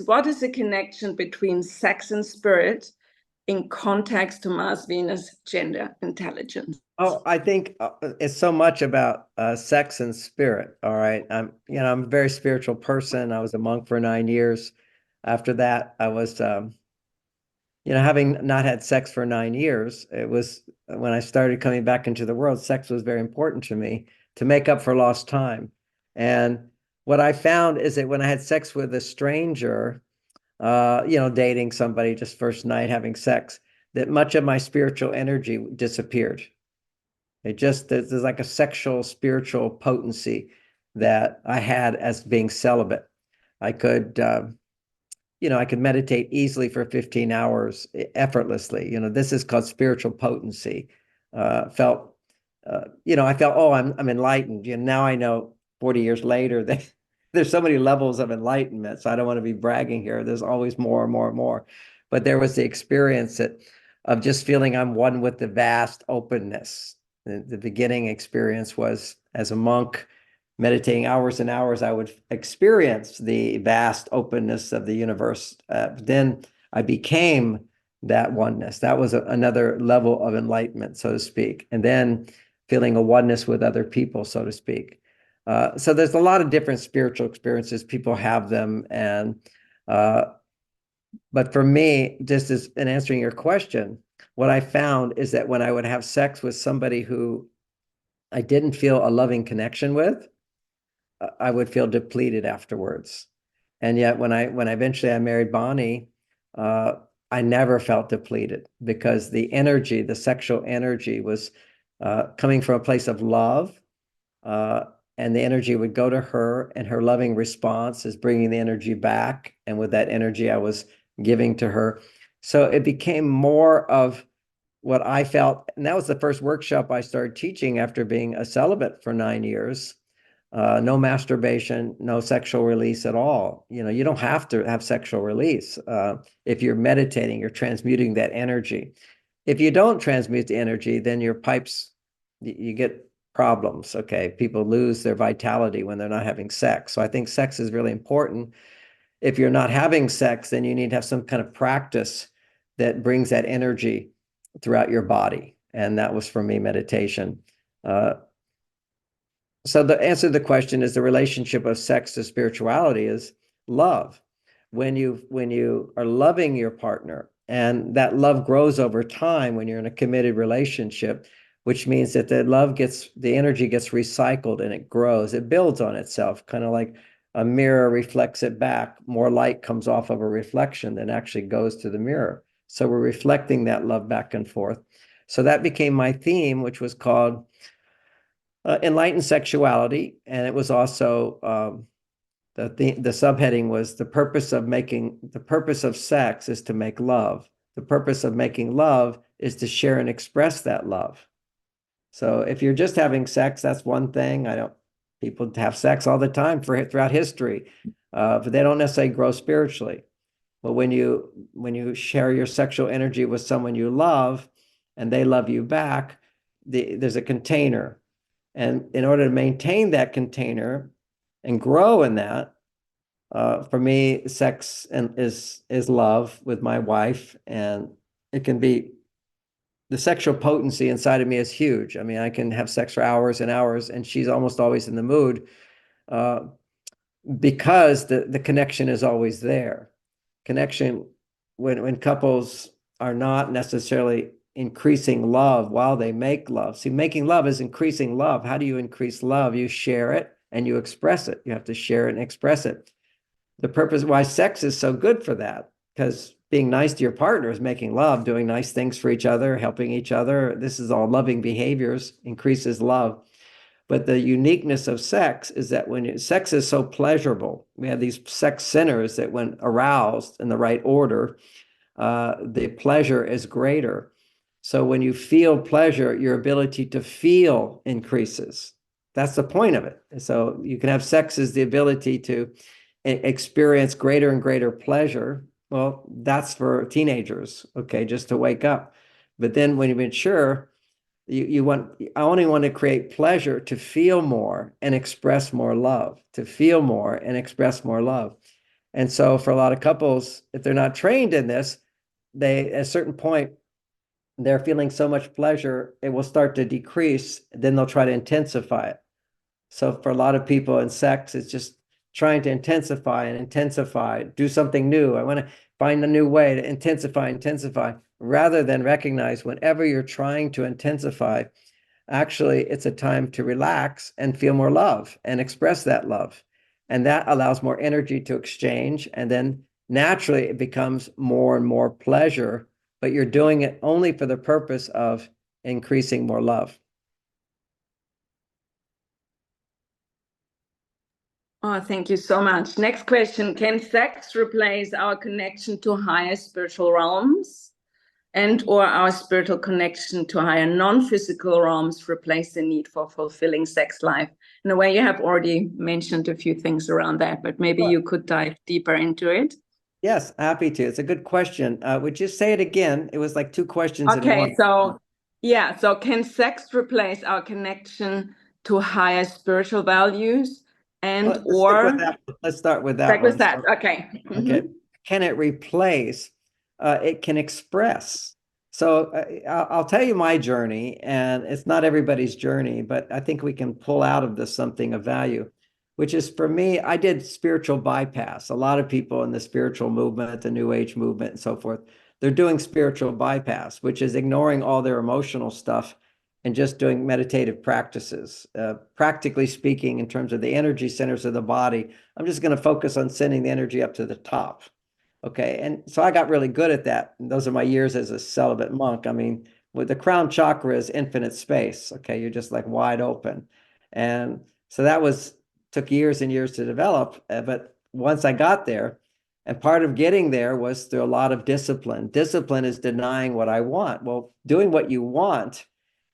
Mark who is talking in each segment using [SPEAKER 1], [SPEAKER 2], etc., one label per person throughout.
[SPEAKER 1] what is the connection between sex and spirit in context to Mars, Venus, gender, intelligence?
[SPEAKER 2] Oh, I think it's so much about sex and spirit. All right. I'm a very spiritual person. I was a monk for 9 years. After that, I was, having not had sex for 9 years, it was when I started coming back into the world, sex was very important to me to make up for lost time. And what I found is that when I had sex with a stranger, dating somebody just first night having sex, that much of my spiritual energy disappeared. There's like a sexual, spiritual potency that I had as being celibate. I could, I could meditate easily for 15 hours effortlessly. This is called spiritual potency. I felt, oh, I'm enlightened. Now I know 40 years later that there's so many levels of enlightenment. So I don't want to be bragging here. There's always more and more and more. But there was the experience of just feeling I'm one with the vast openness. The beginning experience was as a monk, meditating hours and hours, I would experience the vast openness of the universe. Then I became that oneness. That was another level of enlightenment, so to speak. And then feeling a oneness with other people, so to speak. So there's a lot of different spiritual experiences. People have them. But for me, just as in answering your question, what I found is that when I would have sex with somebody who I didn't feel a loving connection with, I would feel depleted afterwards. And yet when eventually I married Bonnie, I never felt depleted because the sexual energy was coming from a place of love. And the energy would go to her, and her loving response is bringing the energy back. And with that energy, I was giving to her. So it became more of what I felt. And that was the first workshop I started teaching after being a celibate for 9 years. No masturbation, no sexual release at all. You don't have to have sexual release. If you're meditating, you're transmuting that energy. If you don't transmute the energy, then your pipes, you get problems. Okay. People lose their vitality when they're not having sex. So I think sex is really important. If you're not having sex, then you need to have some kind of practice that brings that energy throughout your body. And that was for me, meditation. So the answer to the question is the relationship of sex to spirituality is love. When you are loving your partner, and that love grows over time when you're in a committed relationship, which means that the energy gets recycled and it grows. It builds on itself, kind of like a mirror reflects it back. More light comes off of a reflection than actually goes to the mirror. So we're reflecting that love back and forth. So that became my theme, which was called enlightened sexuality. And it was also the subheading was the purpose of sex is to make love. The purpose of making love is to share and express that love. So if you're just having sex, that's one thing. People have sex all the time throughout history, but they don't necessarily grow spiritually. But when you share your sexual energy with someone you love and they love you back, there's a container. And in order to maintain that container and grow in that, for me, sex is love with my wife, and it can be the sexual potency inside of me is huge. I mean, I can have sex for hours and hours, and she's almost always in the mood because the connection is always there. Connection when couples are not necessarily increasing love while they make love. See, making love is increasing love. How do you increase love? You share it and you express it. You have to share it and express it. The purpose why sex is so good for that, because being nice to your partner is making love, doing nice things for each other, helping each other. This is all loving behaviors, increases love. But the uniqueness of sex is that sex is so pleasurable, we have these sex centers that when aroused in the right order, the pleasure is greater. So when you feel pleasure, your ability to feel increases. That's the point of it. So you can have sex as the ability to experience greater and greater pleasure. Well, that's for teenagers, okay, just to wake up. But then when you mature, I only want to create pleasure to feel more and express more love, to feel more and express more love. And so for a lot of couples, if they're not trained in this, they at a certain point, they're feeling so much pleasure, it will start to decrease. Then they'll try to intensify it. So for a lot of people in sex, it's just trying to intensify and intensify, do something new. I want to find a new way to intensify, rather than recognize whenever you're trying to intensify, actually, it's a time to relax and feel more love and express that love. And that allows more energy to exchange. And then naturally, it becomes more and more pleasure, but you're doing it only for the purpose of increasing more love.
[SPEAKER 1] Oh, thank you so much. Next question. Can sex replace our connection to higher spiritual realms, and or our spiritual connection to higher non-physical realms replace the need for fulfilling sex life? In a way, you have already mentioned a few things around that, but maybe you could dive deeper into it.
[SPEAKER 2] Yes, happy to. It's a good question. Would you say it again? It was like two questions in one.
[SPEAKER 1] Okay, so yeah, so can sex replace our connection to higher spiritual values and
[SPEAKER 2] Let's stick with
[SPEAKER 1] or
[SPEAKER 2] that. Let's start with that
[SPEAKER 1] stick with
[SPEAKER 2] one.
[SPEAKER 1] that?
[SPEAKER 2] So,
[SPEAKER 1] Okay.
[SPEAKER 2] okay. Can it replace? It can express. So I'll tell you my journey, and it's not everybody's journey, but I think we can pull out of this something of value, which is for me, I did spiritual bypass. A lot of people in the spiritual movement, the New Age movement, and so forth, they're doing spiritual bypass, which is ignoring all their emotional stuff and just doing meditative practices. Practically speaking, in terms of the energy centers of the body, I'm just going to focus on sending the energy up to the top. Okay. And so I got really good at that. And those are my years as a celibate monk. I mean, with the crown chakra is infinite space. Okay. You're just like wide open. And so that took years and years to develop. But once I got there, and part of getting there was through a lot of discipline. Discipline is denying what I want. Well, doing what you want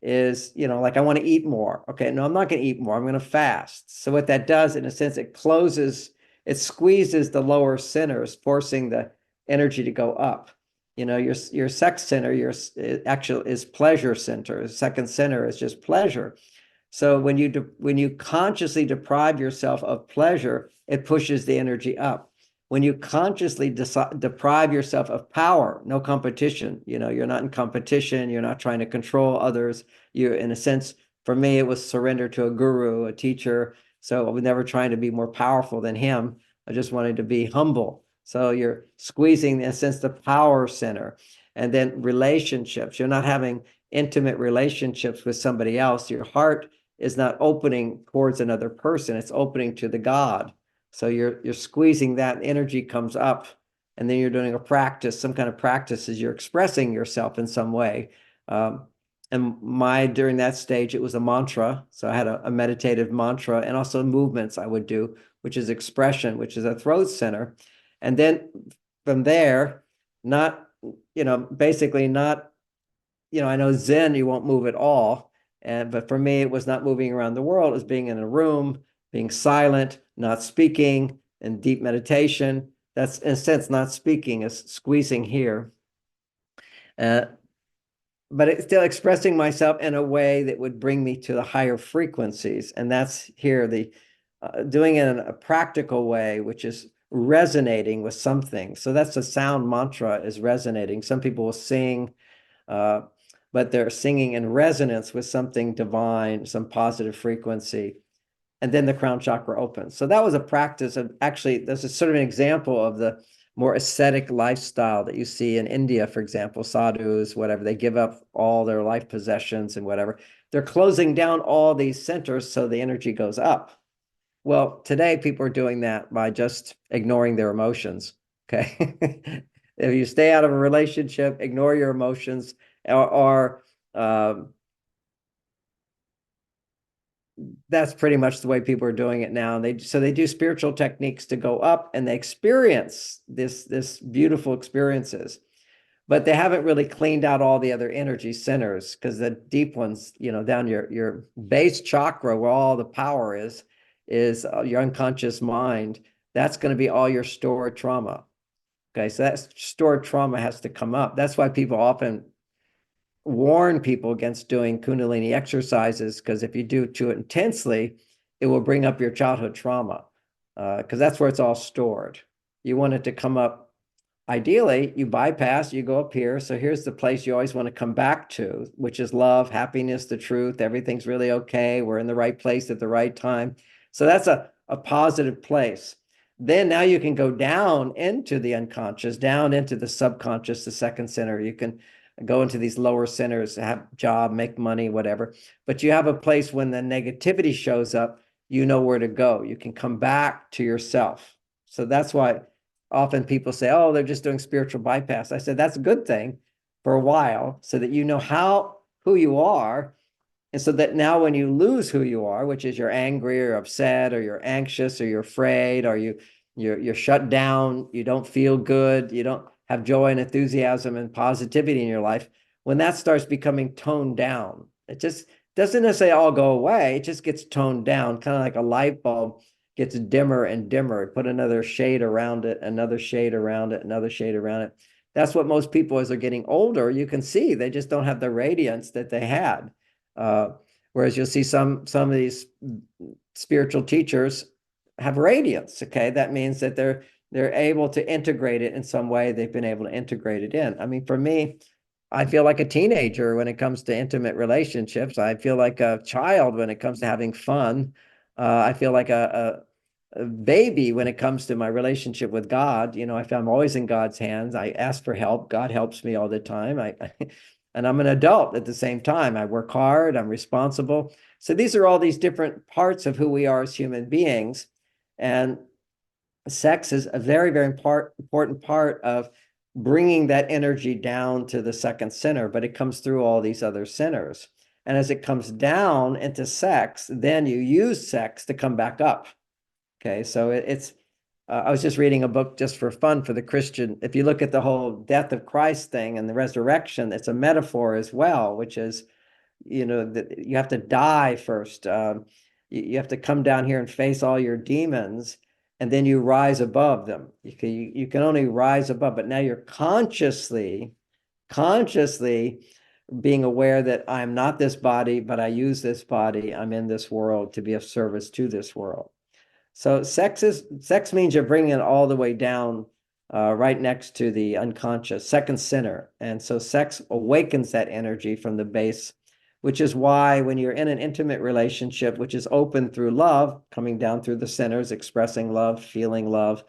[SPEAKER 2] is, like I want to eat more. Okay. No, I'm not going to eat more. I'm going to fast. So what that does, in a sense, it squeezes the lower centers, forcing the energy to go up. Your sex center, actual is pleasure center. Second center is just pleasure. So when you consciously deprive yourself of pleasure, it pushes the energy up. When you consciously deprive yourself of power, no competition, you're not in competition, you're not trying to control others. You're, in a sense, for me, it was surrender to a guru, a teacher. So I was never trying to be more powerful than him. I just wanted to be humble. So you're squeezing, in a sense, the power center. And then relationships. You're not having intimate relationships with somebody else. Your heart is not opening towards another person. It's opening to the God. So you're squeezing that energy comes up, and then you're doing a practice, some kind of practice as you're expressing yourself in some way. And during that stage, it was a mantra. So I had a meditative mantra, and also movements I would do, which is expression, which is a throat center. And then from there, basically not, I know Zen, you won't move at all. But for me, it was not moving around the world. It was being in a room, being silent, not speaking, and deep meditation. That's, in a sense, not speaking, is squeezing here. But it's still expressing myself in a way that would bring me to the higher frequencies. And that's here, doing it in a practical way, which is resonating with something. So that's a sound mantra, is resonating. Some people will sing, but they're singing in resonance with something divine, some positive frequency. And then the crown chakra opens. So that was a practice of, actually, this is sort of an example of the more ascetic lifestyle that you see in India, for example, sadhus, whatever. They give up all their life possessions and whatever. They're closing down all these centers so the energy goes up. Well, today people are doing that by just ignoring their emotions. Okay. If you stay out of a relationship, ignore your emotions, or that's pretty much the way people are doing it now. They do spiritual techniques to go up, and they experience this beautiful experiences, but they haven't really cleaned out all the other energy centers, because the deep ones, down your base chakra, where all the power is your unconscious mind. That's going to be all your stored trauma. Okay, so that stored trauma has to come up. That's why people often warn people against doing Kundalini exercises, because if you do it intensely, it will bring up your childhood trauma, because that's where it's all stored. you want it to come up. Ideally, you bypass, you go up here. So here's the place you always want to come back to, which is love, happiness, the truth. Everything's really okay. We're in the right place at the right time. So that's a positive place. Then now you can go down into the unconscious, down into the subconscious, the second center. You can go into these lower centers, have job, make money, whatever. But you have a place when the negativity shows up, you know where to go. You can come back to yourself. So that's why often people say, oh, they're just doing spiritual bypass. I said, that's a good thing for a while so that you know who you are. And so that now when you lose who you are, which is you're angry or upset or you're anxious or you're afraid or you're shut down, you don't feel good, you don't have joy and enthusiasm and positivity in your life, when that starts becoming toned down, it just doesn't necessarily all go away. It just gets toned down, kind of like a light bulb gets dimmer and dimmer. Put another shade around it, another shade around it, another shade around it. That's what most people, as they're getting older, you can see they just don't have the radiance that they had. Whereas you'll see some of these spiritual teachers have radiance. Okay, that means that they're able to integrate it in some way. They've been able to integrate it in. I mean, for me, I feel like a teenager when it comes to intimate relationships. I feel like a child when it comes to having fun. I feel like a baby when it comes to my relationship with God. You know, I feel I'm always in God's hands. I ask for help. God helps me all the time. And I'm an adult at the same time. I work hard. I'm responsible. So these are all these different parts of who we are as human beings. And sex is a very, very important part of bringing that energy down to the second center, but it comes through all these other centers. And as it comes down into sex, then you use sex to come back up. Okay, so it's, I was just reading a book just for fun for the Christian. If you look at the whole death of Christ thing and the resurrection, it's a metaphor as well, which is, you know, that you have to die first. You have to come down here and face all your demons, and then you rise above them. You can only rise above, but now you're consciously being aware that I'm not this body, but I use this body. I'm in this world to be of service to this world. So sex means you're bringing it all the way down, right next to the unconscious, second center. And so sex awakens that energy from the base, which is why when you're in an intimate relationship, which is open through love, coming down through the centers, expressing love, feeling love,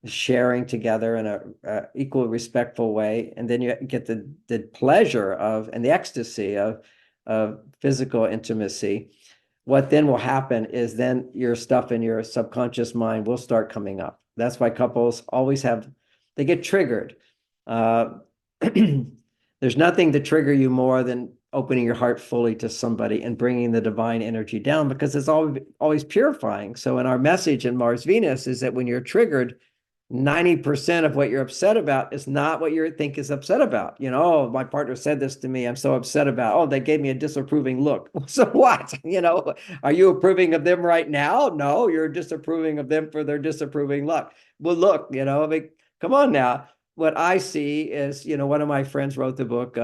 [SPEAKER 2] sharing together in a equal, respectful way, and then you get the pleasure of and the ecstasy of physical intimacy. What then will happen is then your stuff in your subconscious mind will start coming up. That's why couples always they get triggered. There's nothing to trigger you more than opening your heart fully to somebody and bringing the divine energy down, because it's always purifying. So in our message in Mars Venus is that when you're triggered, 90% of what you're upset about is not what you think is upset about. You know, oh, my partner said this to me, I'm so upset about, oh, they gave me a disapproving look. So what? You know, are you approving of them right now? No, you're disapproving of them for their disapproving look. Well, look, you know, I mean, come on now. What I see is, you know, one of my friends wrote the book,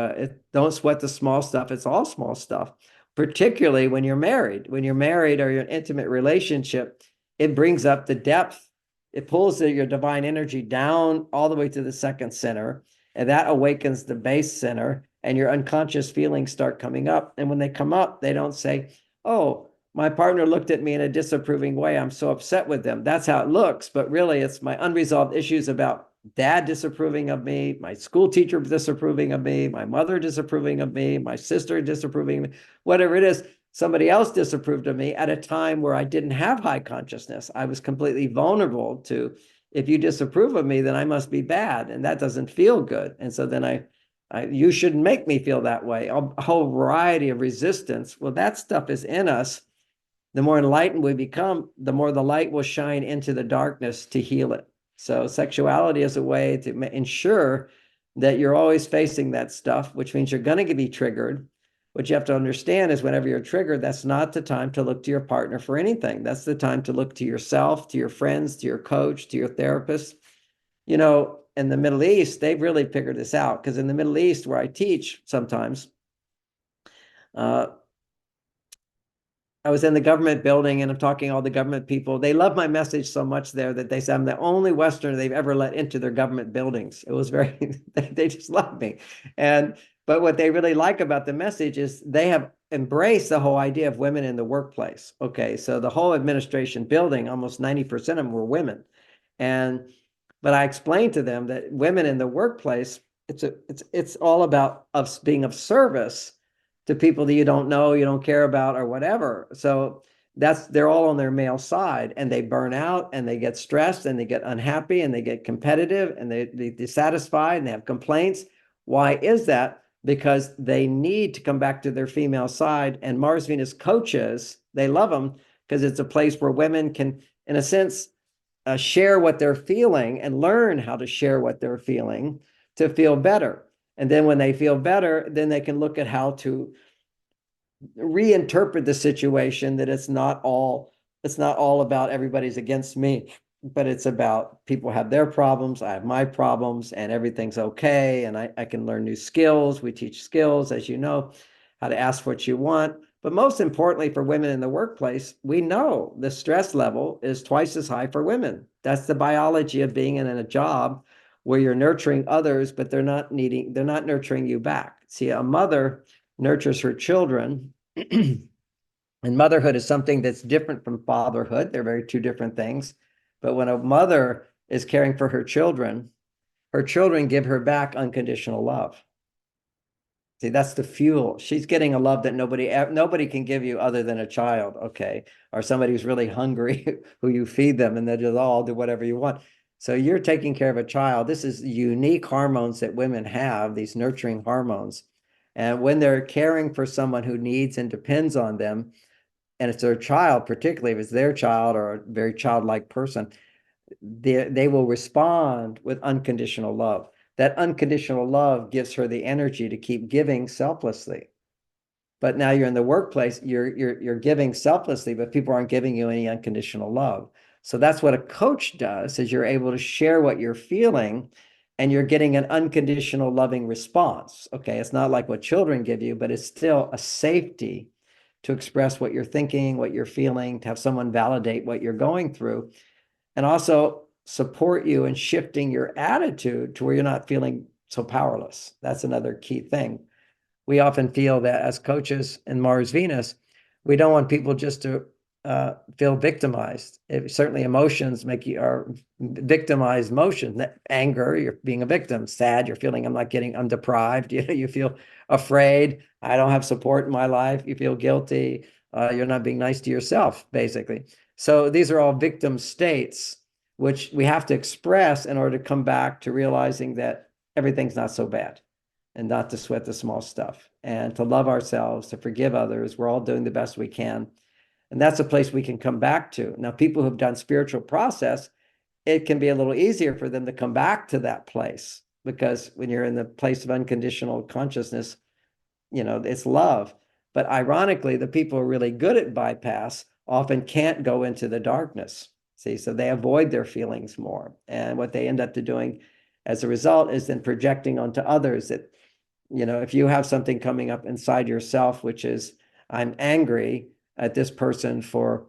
[SPEAKER 2] Don't Sweat the Small Stuff. It's all small stuff, particularly when you're married. When you're married or you're in an intimate relationship, it brings up the depth. It pulls your divine energy down all the way to the second center, and that awakens the base center, and your unconscious feelings start coming up. And when they come up, they don't say, oh, my partner looked at me in a disapproving way, I'm so upset with them. That's how it looks. But really, it's my unresolved issues about dad disapproving of me, my school teacher disapproving of me, my mother disapproving of me, my sister disapproving of me, whatever it is. Somebody else disapproved of me at a time where I didn't have high consciousness. I was completely vulnerable to, if you disapprove of me, then I must be bad, and that doesn't feel good. And so then you shouldn't make me feel that way. A whole variety of resistance. Well, that stuff is in us. The more enlightened we become, the more the light will shine into the darkness to heal it. So sexuality is a way to ensure that you're always facing that stuff, which means you're going to be triggered. What you have to understand is whenever you're triggered, that's not the time to look to your partner for anything. That's the time to look to yourself, to your friends, to your coach, to your therapist. You know, in the Middle East, they've really figured this out, because in the Middle East, where I teach sometimes, I was in the government building and I'm talking to all the government people. They love my message so much there that they said I'm the only Westerner they've ever let into their government buildings. It was very, they just love me. But what they really like about the message is they have embraced the whole idea of women in the workplace. Okay, so the whole administration building, almost 90% of them were women. But I explained to them that women in the workplace, it's all about being of service to people that you don't know, you don't care about, or whatever. So they're all on their male side, and they burn out, and they get stressed, and they get unhappy, and they get competitive, and they dissatisfied, and they have complaints. Why is that? Because they need to come back to their female side. And Mars Venus coaches, they love them because it's a place where women can, in a sense, share what they're feeling and learn how to share what they're feeling to feel better. And then when they feel better, then they can look at how to reinterpret the situation, that it's not all about everybody's against me, but it's about people have their problems, I have my problems, and everything's okay. And I can learn new skills. We teach skills, as you know, how to ask what you want. But most importantly, for women in the workplace, we know the stress level is twice as high for women. That's the biology of being in a job where you're nurturing others, but they're not nurturing you back. See, a mother nurtures her children, and motherhood is something that's different from fatherhood. They're very two different things. But when a mother is caring for her children give her back unconditional love. See, that's the fuel. She's getting a love that nobody can give you other than a child, okay? Or somebody who's really hungry, who you feed them, and they just all do whatever you want. So you're taking care of a child. This is unique hormones that women have, these nurturing hormones. And when they're caring for someone who needs and depends on them, and it's their child, particularly if it's their child or a very childlike person, they will respond with unconditional love. That unconditional love gives her the energy to keep giving selflessly. But now you're in the workplace, you're giving selflessly, but people aren't giving you any unconditional love. So that's what a coach does, is you're able to share what you're feeling, and you're getting an unconditional loving response. Okay, it's not like what children give you, but it's still a safety to express what you're thinking, what you're feeling, to have someone validate what you're going through, and also support you in shifting your attitude to where you're not feeling so powerless. That's another key thing. We often feel that as coaches in Mars Venus, we don't want people just to feel victimized. Certainly emotions are victimized emotions. Anger, you're being a victim. Sad, you're feeling I'm deprived. You feel afraid. I don't have support in my life. You feel guilty. You're not being nice to yourself, basically. So these are all victim states, which we have to express in order to come back to realizing that everything's not so bad, and not to sweat the small stuff, and to love ourselves, to forgive others. We're all doing the best we can. And that's a place we can come back to. Now, people who've done spiritual process, it can be a little easier for them to come back to that place, because when you're in the place of unconditional consciousness, it's love. But ironically, the people who are really good at bypass often can't go into the darkness. See, so they avoid their feelings more. And what they end up doing as a result is then projecting onto others that, if you have something coming up inside yourself, which is, I'm angry at this person for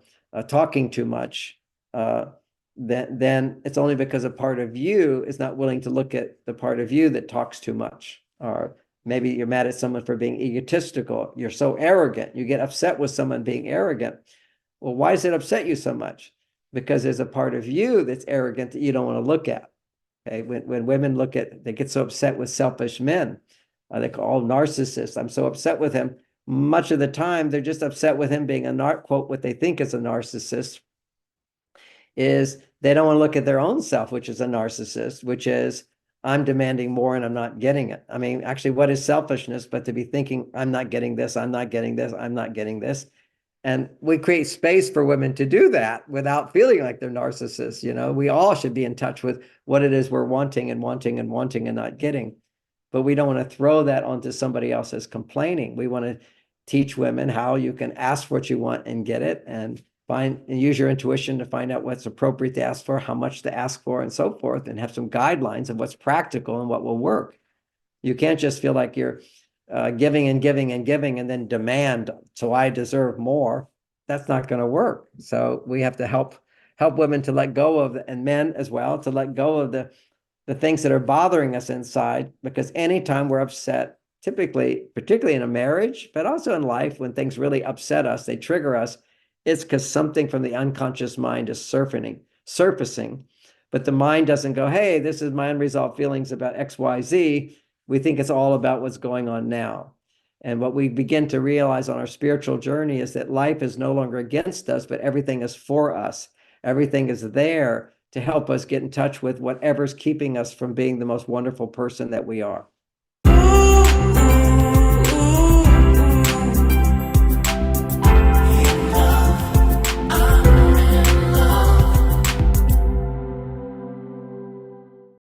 [SPEAKER 2] talking too much, then it's only because a part of you is not willing to look at the part of you that talks too much. Or maybe you're mad at someone for being egotistical. You're so arrogant. You get upset with someone being arrogant. Well, why does it upset you so much? Because there's a part of you that's arrogant that you don't want to look at. Okay, when women they get so upset with selfish men. They call narcissists. I'm so upset with him. Much of the time, they're just upset with him being quote, what they think is a narcissist, is they don't want to look at their own self, which is a narcissist, which is, I'm demanding more and I'm not getting it. I mean, actually, what is selfishness but to be thinking, I'm not getting this, I'm not getting this, I'm not getting this. And we create space for women to do that without feeling like they're narcissists. We all should be in touch with what it is we're wanting and wanting and wanting and not getting. But we don't want to throw that onto somebody else as complaining. We want to teach women how you can ask what you want and get it, and use your intuition to find out what's appropriate to ask for, how much to ask for, and so forth, and have some guidelines of what's practical and what will work. You can't just feel like you're giving and giving and giving and then demand, so I deserve more. that's not going to work. So we have to help women to let go of, and men as well, to let go of the things that are bothering us inside, because anytime we're upset, typically, particularly in a marriage, but also in life, when things really upset us, they trigger us, it's because something from the unconscious mind is surfacing. But the mind doesn't go, hey, this is my unresolved feelings about XYZ. We think it's all about what's going on now. And what we begin to realize on our spiritual journey is that life is no longer against us, but everything is for us. Everything is there to help us get in touch with whatever's keeping us from being the most wonderful person that we are.